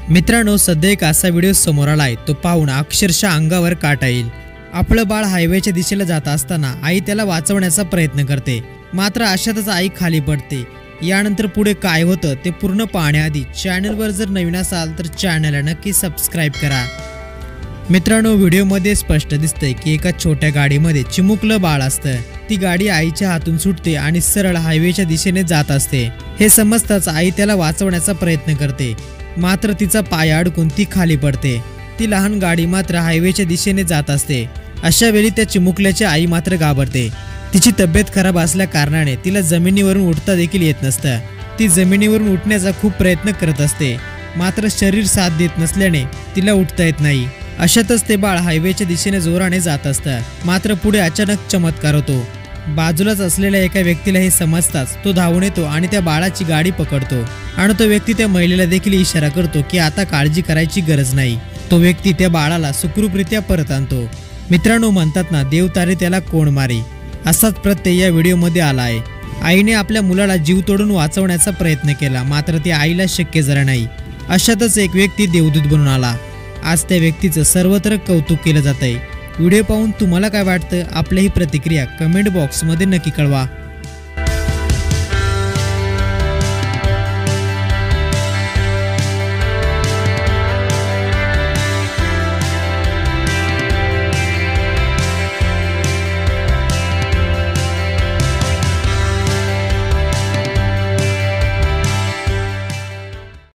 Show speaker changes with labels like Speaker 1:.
Speaker 1: मित्रांनो, सध्या एक असा व्हिडिओ समोर आलाय तो पाहून अक्षरशः अंगावर काटा येईल। आपलं बाळ हायवेच्या दिशेला जात असताना आई त्याला वाचवण्याचा प्रयत्न करते, मात्र अशातच आई खाली पडते। यानंतर पुढे काय होतं ते पूर्ण पाहण्याआधी चॅनलवर जर नवीन असाल तर चॅनलला नक्की सबस्क्राइब करा। मित्रांनो, व्हिडिओमध्ये स्पष्ट दिसतंय की एका छोट्या गाडीमध्ये चिमुकलं बाळ असतं। ती गाडी आईच्या हातून सुटते आणि सरळ हायवेच्या दिशेने जात असते। हे समजताच आई त्याला वाचवण्याचा प्रयत्न करते, मात्र तिचा पाय अडकून ती खाली पडते। ती लहान गाडी मात्र हायवेच्या दिशेने जात असते। अशा वेळी त्या चिमुकल्याची आई मात्र घाबरते। तिची तब्येत खराब असल्या कारणाने तिला जमिनीवरून उठता देखील येत नसतं। ती जमिनीवरून उठण्याचा खूप प्रयत्न करत असते, मात्र शरीर साथ देत नसल्याने तिला उठता येत नाही। अशातच ते बाळ हायवेच्या दिशेने जोराने जात असतं, मात्र पुढे अचानक चमत्कार होतो। बाजूलाच असलेल्या एका व्यक्तीला हे समजताच तो धावून येतो आणि त्या बाळाची गाडी पकडतो आणि तो व्यक्ती त्या महिलेला देखील इशारा करतो की आता काळजी करायची गरज नाही। तो व्यक्ती त्या बाळाला सुखरूपरित्या परत आणतो। मित्रांनो, म्हणतात ना, देव तारे त्याला कोण मारी, असाच प्रत्यय या व्हिडिओमध्ये आला आहे। आईने आपल्या मुलाला जीव तोडून वाचवण्याचा प्रयत्न केला, मात्र ते आईला शक्य झालं नाही। अशातच एक व्यक्ती देवदूत बनून आला। आज त्या व्यक्तीचं सर्वत्र कौतुक केलं जात आहे। व्हिडिओ पाहून तुम्हाला काय वाटतं? आपली ही प्रतिक्रिया कमेंट बॉक्समध्ये नक्की कळवा।